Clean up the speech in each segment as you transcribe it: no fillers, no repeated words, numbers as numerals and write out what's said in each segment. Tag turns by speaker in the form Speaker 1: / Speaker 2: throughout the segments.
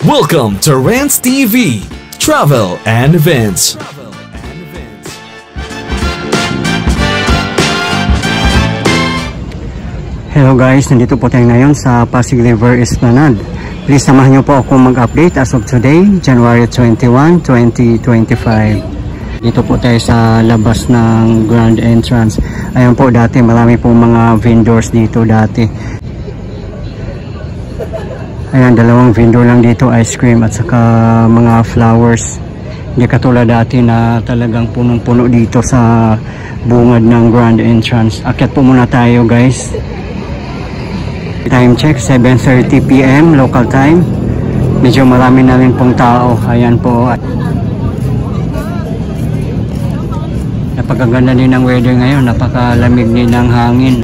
Speaker 1: Welcome to Rants TV, Travel and Events.
Speaker 2: Hello guys, nandito po tayo ngayon sa Pasig River Esplanade. Please samahan niyo po ako mag-update as of today, January 21, 2025. Dito po tayo sa labas ng Grand Entrance. Ayan po, dati marami po mga vendors dito dati. Ayan, dalawang vendor lang dito, ice cream at saka mga flowers. Hindi katulad dati na talagang punong-puno dito sa bungad ng Grand Entrance. Akyat po muna tayo guys. Time check, 7:30 PM local time. Medyo marami na rin pong tao. Ayan po. Napakaganda din ng weather ngayon. Napakalamig din ng hangin.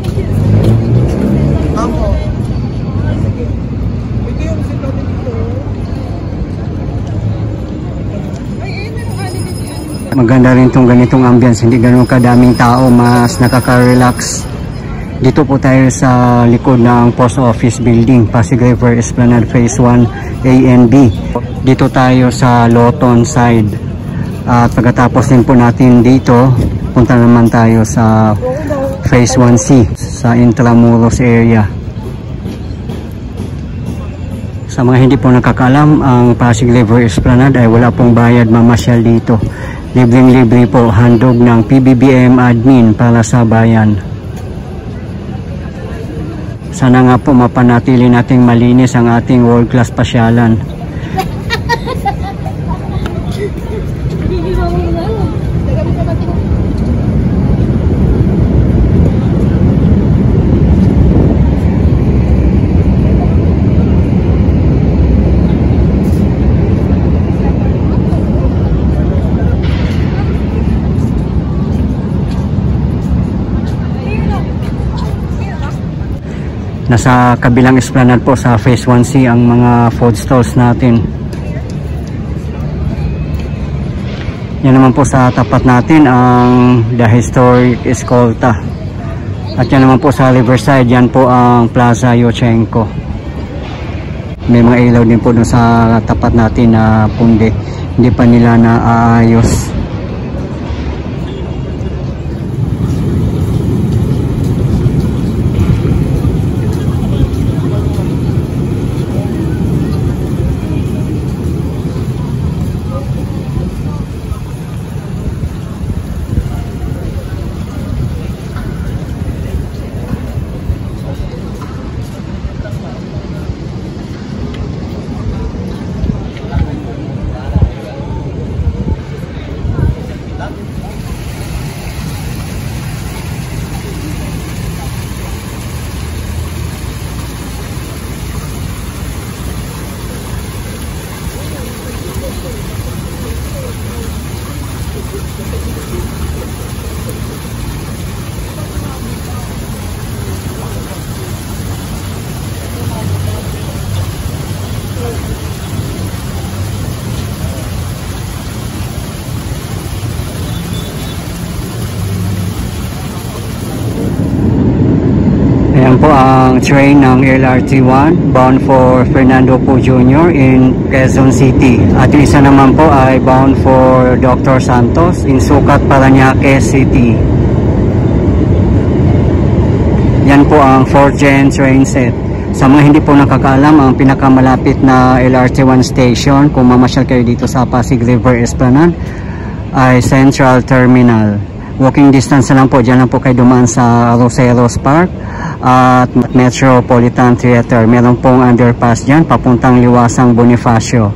Speaker 2: Maganda rin itong ganitong ambience. Hindi ganun kadaming tao. Mas nakaka-relax. Dito po tayo sa likod ng Post Office Building, Pasig River Esplanade Phase 1 A and B. Dito tayo sa Loton side. At pagkatapos din po natin dito, punta naman tayo sa Phase 1C sa Intramuros area. Sa mga hindi po nakakaalam, ang Pasig River Esplanade ay wala pong bayad mamasyal dito. Libreng-libre po, handog ng PBBM admin para sa bayan. Sana nga po mapanatili nating malinis ang ating world-class pasyalan. Nasa kabilang esplanade po sa Phase 1C ang mga food stalls natin. Yan naman po sa tapat natin ang The Historic Escolta. At yan naman po sa Riverside, yan po ang Plaza Yochenko. May mga ilaw din po dun sa tapat natin na pundi. Hindi pa nila naaayos. Ayan po ang train ng LRT1 bound for Fernando Poe Jr. in Quezon City. At yung isa naman po ay bound for Dr. Santos in Sucat, Parañaque City. Yan po ang 4th gen train set. Sa mga hindi po nakakaalam, ang pinakamalapit na LRT1 station kung mamasyal kayo dito sa Pasig River Esplanade ay Central Terminal. Walking distance na lang po, dyan lang po kayo dumaan sa Roseros Park at Metropolitan Theater. Meron pong underpass dyan papuntang Liwasang Bonifacio.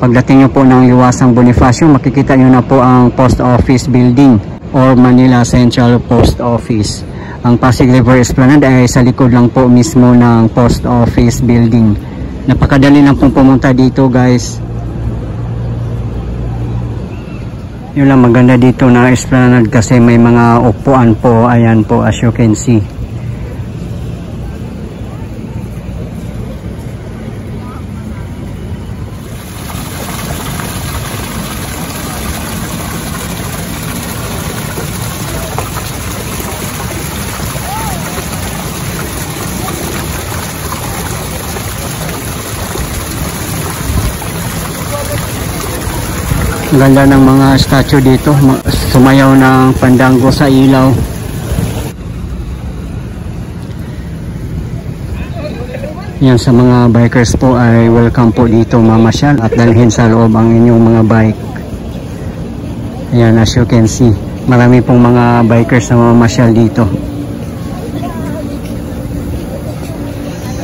Speaker 2: Pagdating nyo po ng Liwasang Bonifacio, makikita nyo na po ang Post Office Building or Manila Central Post Office. Ang Pasig River Esplanade ay sa likod lang po mismo ng Post Office Building. Napakadali lang pong pumunta dito guys. Yun lang, maganda dito na Esplanade kasi may mga upuan po. Ayan po, as you can see. Ang ganda ng mga statue dito, sumayaw ng pandango sa ilaw. Yan, sa mga bikers po ay welcome po dito mamasyal at dalhin sa loob ang inyong mga bike. Ayan, as you can see, marami pong mga bikers na mamasyal dito.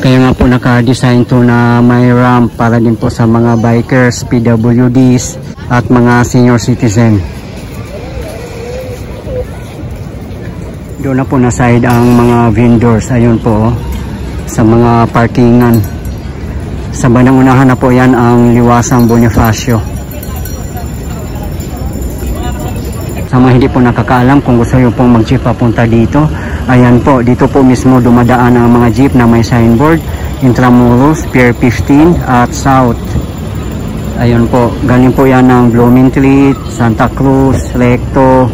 Speaker 2: Kaya nga po naka-design to na may ramp para din po sa mga bikers, PWDs at mga senior citizen. Doon na po na side ang mga vendors. Ayun po, sa mga parkingan. Sa bandang unahan na po yan ang Liwasang Bonifacio. Sa mga hindi po nakakaalam, kung gusto nyo pong mag-jeep papunta dito, ayan po, dito po mismo dumadaan ang mga jeep na may signboard, Intramuros, Pier 15 at South. Ayun po, galing po yan ng Blumentritt, Santa Cruz, Recto,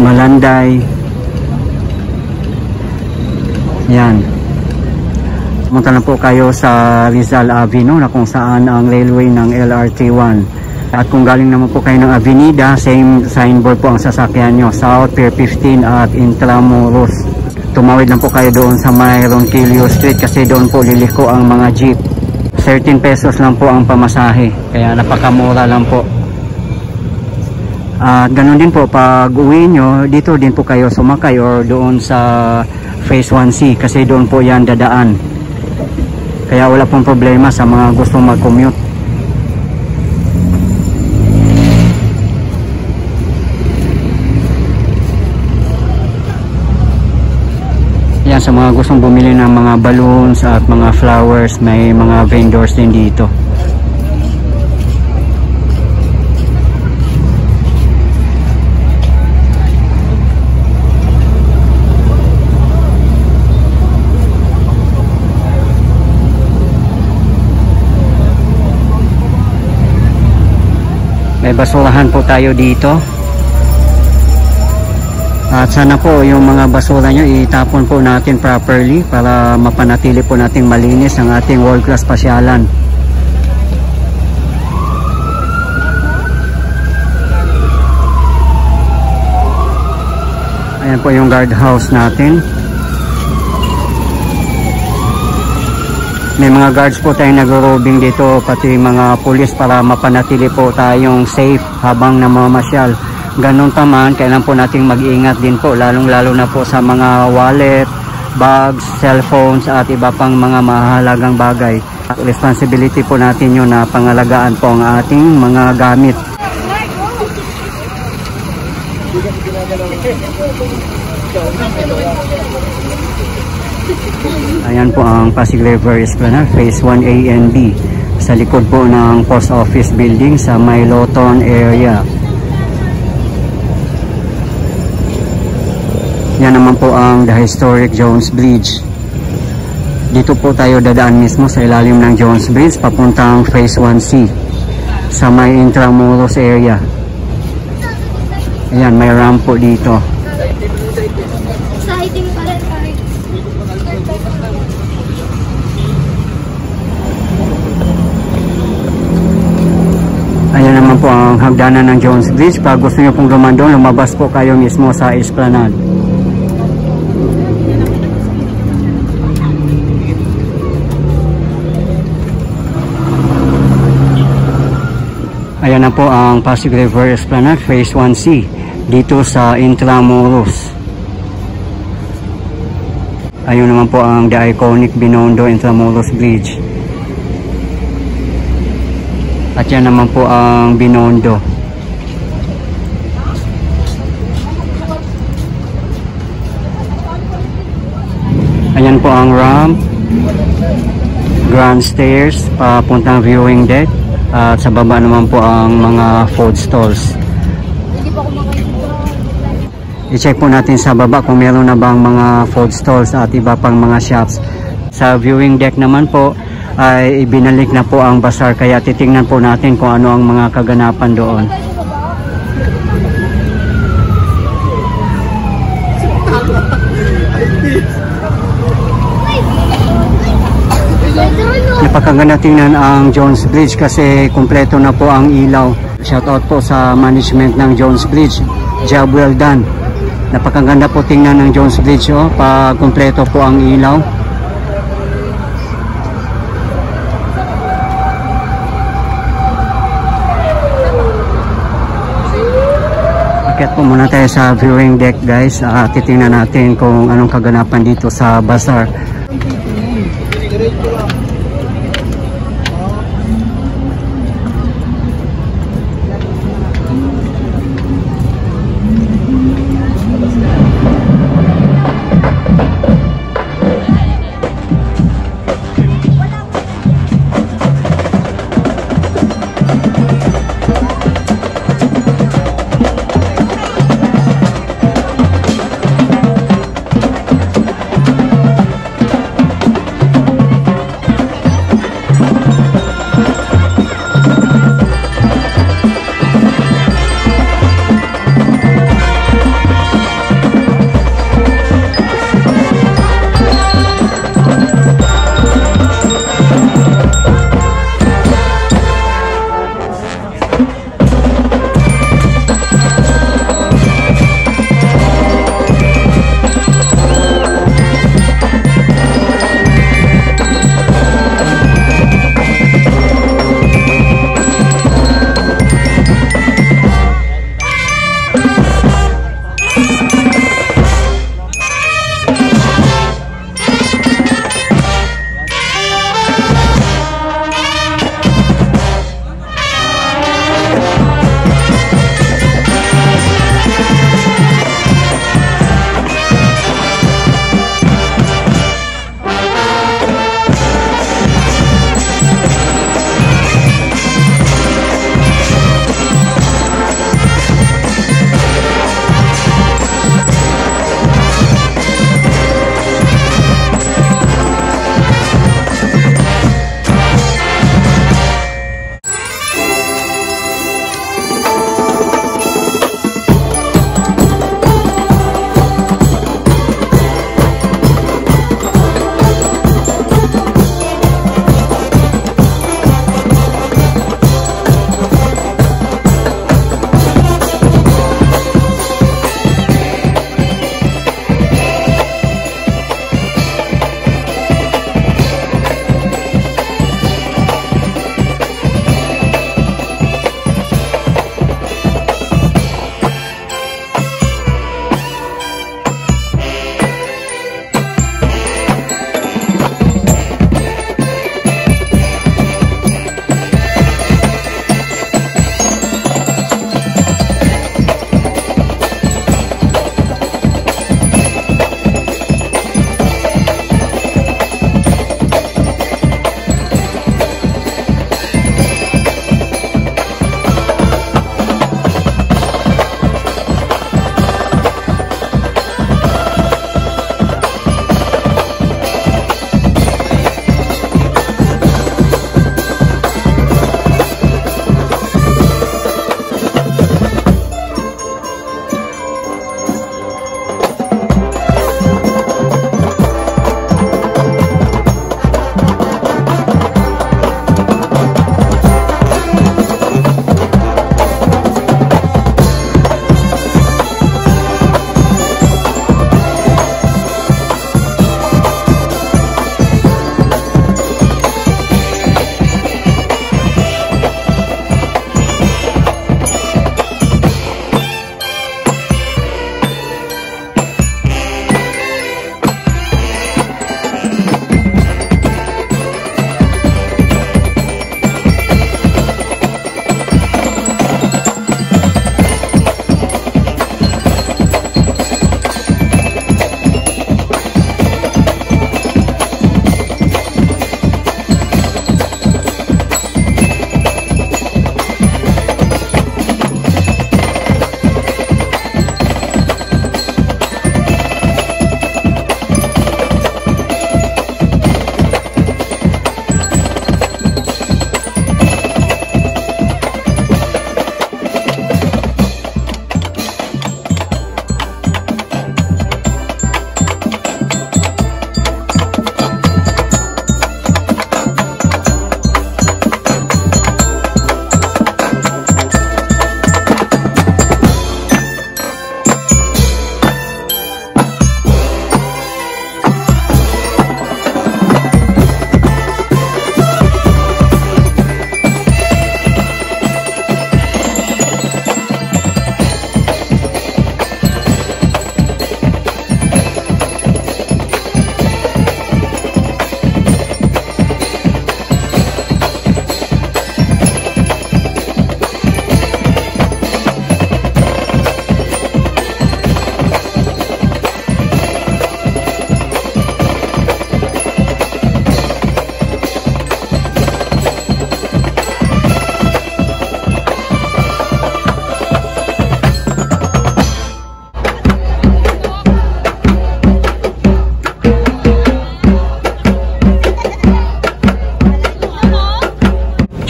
Speaker 2: Malanday. Yan. Pumunta na po kayo sa Rizal Avenue na kung saan ang railway ng LRT1. At kung galing naman po kayo ng Avenida, same signboard po ang sasakyan nyo, South, Pier 15 at Intramuros. Tumawid lang po kayo doon sa may Ronquillo Street kasi doon po liliko ang mga jeep. 13 pesos lang po ang pamasahe, kaya napakamura lang po. At ganun din po, pag uwi nyo, dito din po kayo sumakay or doon sa Phase 1C kasi doon po yan dadaan. Kaya wala pong problema sa mga gustong mag-commute. Yan, sa mga gustong bumili ng mga balloons at mga flowers, may mga vendors din dito. May basurahan po tayo dito. At sana po yung mga basura nyo itapon po natin properly para mapanatili po nating malinis ang ating world class pasyalan. Ayan po yung guardhouse natin. May mga guards po tayong nag-robing dito, pati mga pulis para mapanatili po tayong safe habang namamasyal. Ganun pa man, kailangan po nating mag-ingat din po, lalong-lalo na po sa mga wallet, bags, cellphones at iba pang mga mahalagang bagay. Responsibility po natin yun na pangalagaan po ang ating mga gamit. Ayan po ang Pasig River Esplanade, Phase 1A and B. Sa likod po ng Post Office Building sa may Lawton area. Yan naman po ang The Historic Jones Bridge. Dito po tayo dadaan mismo sa ilalim ng Jones Bridge papuntang Phase 1C sa may Intramuros area. Ayan, may ramp po dito. Ayan naman po ang hagdanan ng Jones Bridge. Pag gusto nyo pong lumandong, lumabas po kayo mismo sa Esplanade. Ayan na po ang Pasig River Esplanade, Phase 1C, dito sa Intramuros. Ayun naman po ang The Iconic Binondo Intramuros Bridge. At yan naman po ang Binondo. Ayan po ang ramp, grand stairs papuntang viewing deck. At sa baba naman po ang mga food stalls. I-check po natin sa baba kung meron na bang mga food stalls at iba pang mga shops. Sa viewing deck naman po ay ibinalik na po ang bazaar, kaya titingnan po natin kung ano ang mga kaganapan doon. Napakaganda tingnan ang Jones Bridge kasi kumpleto na po ang ilaw. Shoutout po sa management ng Jones Bridge. Job well done. Napakaganda po tingnan ng Jones Bridge pag kumpleto po ang ilaw. Akyat po muna tayo sa viewing deck guys. Titingnan natin kung anong kaganapan dito sa bazaar.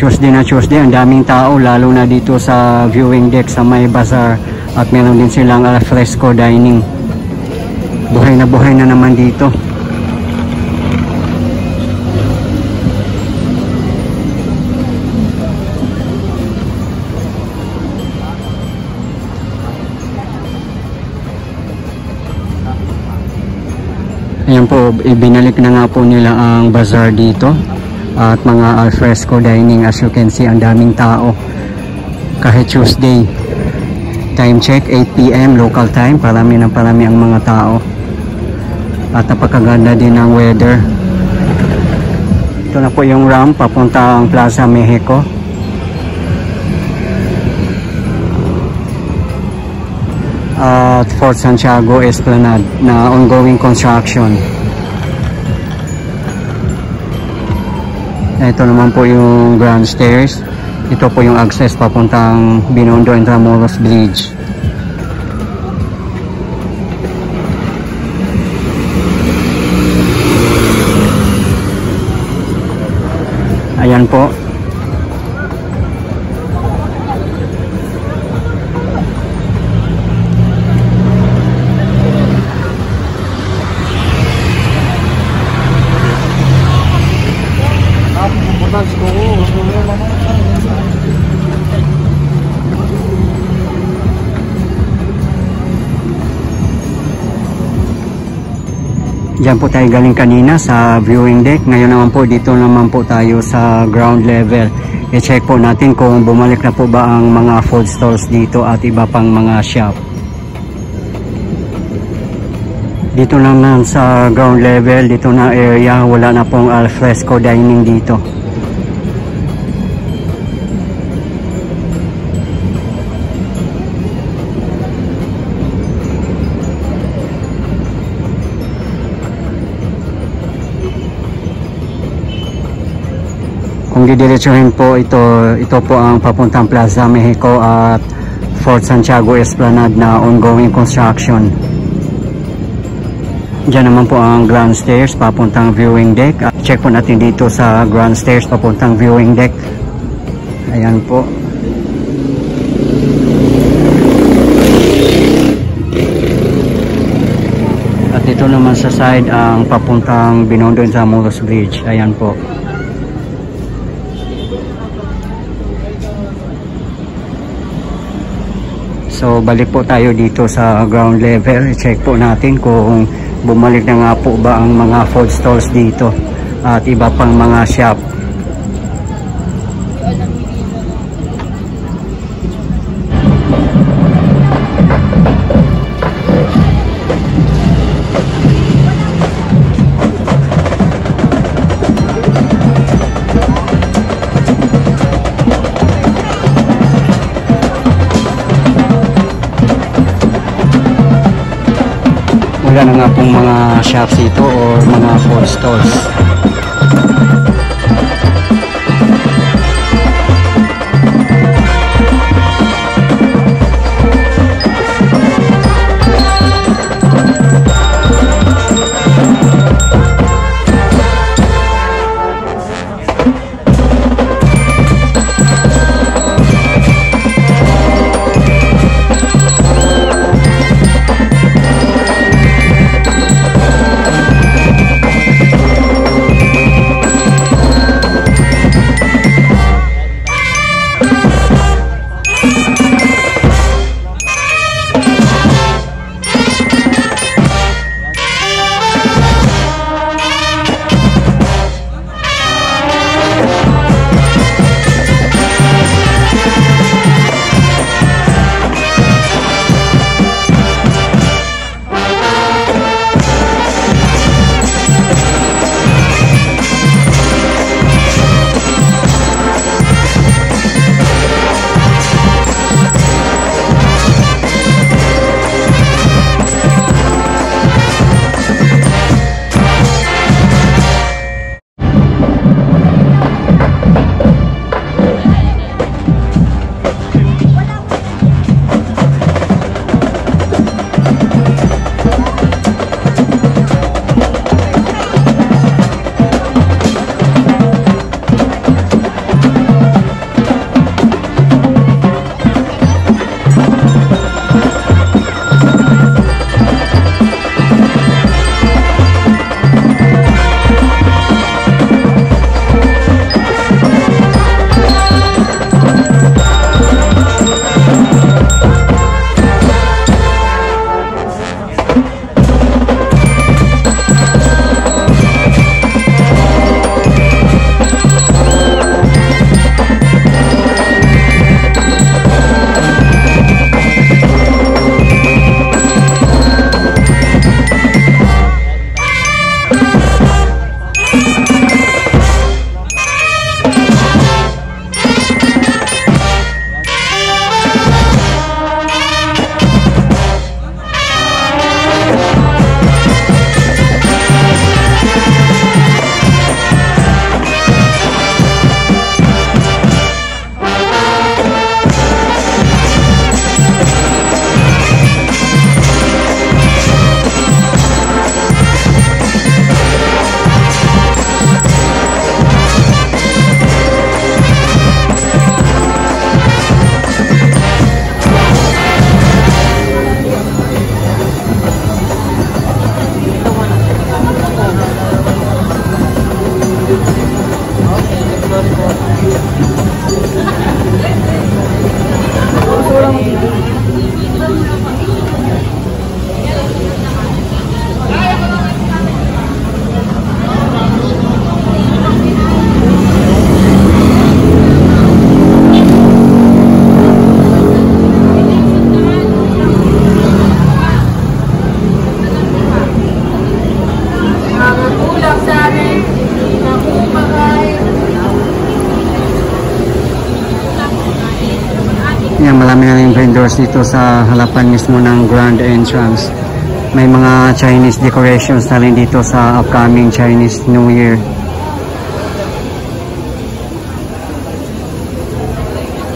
Speaker 2: Tuesday na Tuesday, ang daming tao, lalo na dito sa viewing deck sa may bazaar, at meron din silang alfresco dining. Buhay na naman dito. Ayan po, ibinalik na nga po nila ang bazaar dito at mga alfresco dining. As you can see, ang daming tao kahit Tuesday. Time check 8 PM local time, parami ang mga tao at napakaganda din ng weather. Ito na po yung ramp papuntang Plaza Mexico. At Fort Santiago Esplanade na ongoing construction. Ito naman po yung grand stairs. Ito po yung access papuntang Binondo Intramuros Bridge. Ayan po. Diyan po tayo galing kanina sa viewing deck. Ngayon naman po dito naman po tayo sa ground level. I-check po natin kung bumalik na po ba ang mga food stalls dito at iba pang mga shop. Dito naman sa ground level, dito na area, wala na pong alfresco dining dito. Kung didiretsuhin po ito po ang papuntang Plaza Mexico at Fort Santiago Esplanade na ongoing construction. Diyan naman po ang grand stairs papuntang viewing deck. Check po natin dito sa grand stairs papuntang viewing deck. Ayan po. At dito naman sa side ang papuntang Binondo Intramuros Bridge. Ayan po. So balik po tayo dito sa ground level. I-check po natin kung bumalik na nga po ba ang mga food stalls dito at iba pang mga shop. Wala na nga pong mga shops dito or mga food stalls. Yan, marami na rin vendors dito sa harapan mismo ng grand entrance. May mga Chinese decorations na rin dito sa upcoming Chinese New Year.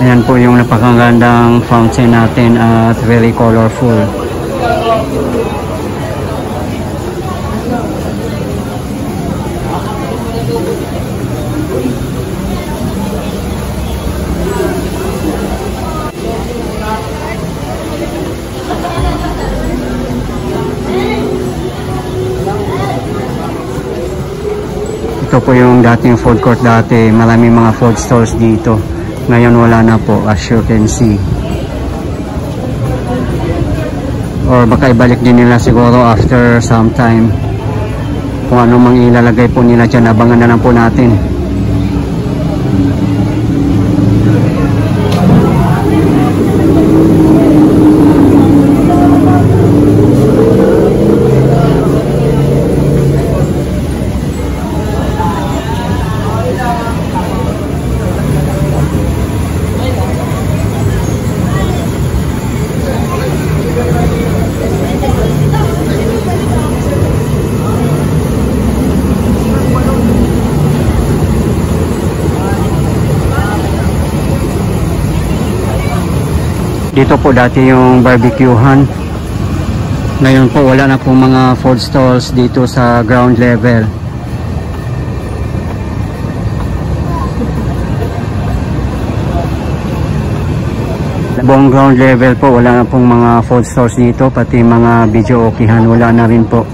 Speaker 2: Ayan po yung napakagandang fountain natin at very colorful. Ito po yung dating food court dati. Maraming mga food stalls dito. Ngayon wala na po, as you can see. Or baka ibalik din nila siguro after some time. Kung ano mang ilalagay po nila dyan, abangan na lang po natin. Dito po dati yung barbecuehan. Ngayon po wala na po mga food stalls dito sa ground level. Buong ground level po wala na pong mga food stalls dito, pati mga video okihan wala na rin po.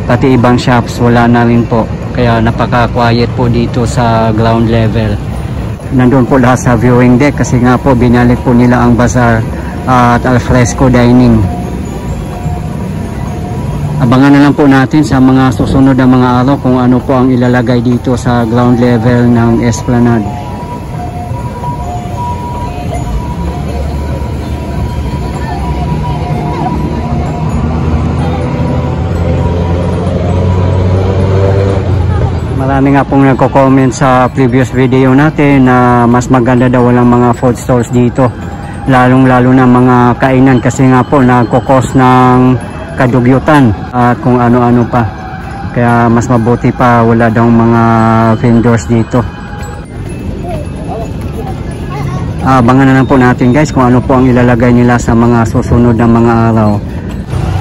Speaker 2: Pati ibang shops wala na rin po. Kaya napaka-quiet po dito sa ground level. Nandun po lahat sa viewing deck kasi nga po binalik po nila ang bazaar at alfresco dining. Abangan na lang po natin sa mga susunod na mga araw kung ano po ang ilalagay dito sa ground level ng Esplanade. Marami nga pong nagko-comment sa previous video natin na mas maganda daw walang mga food stalls dito. Lalong-lalo na mga kainan kasi nga po nagkukos ng kadugyutan at kung ano-ano pa. Kaya mas mabuti pa wala daw mga vendors dito. Abangan na lang po natin guys kung ano po ang ilalagay nila sa mga susunod na mga araw.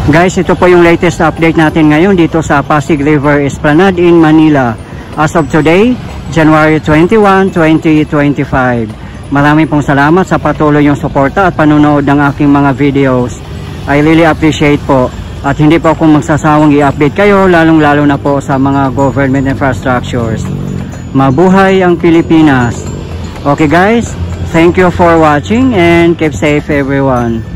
Speaker 2: Guys, ito po yung latest update natin ngayon dito sa Pasig River Esplanade in Manila. As of today, January 21, 2025. Maraming pong salamat sa patuloy yung suporta at panonood ng aking mga videos. I really appreciate po. At hindi po akong magsasawang i-update kayo, lalong-lalo na po sa mga government infrastructures. Mabuhay ang Pilipinas. Okay guys, thank you for watching and keep safe everyone.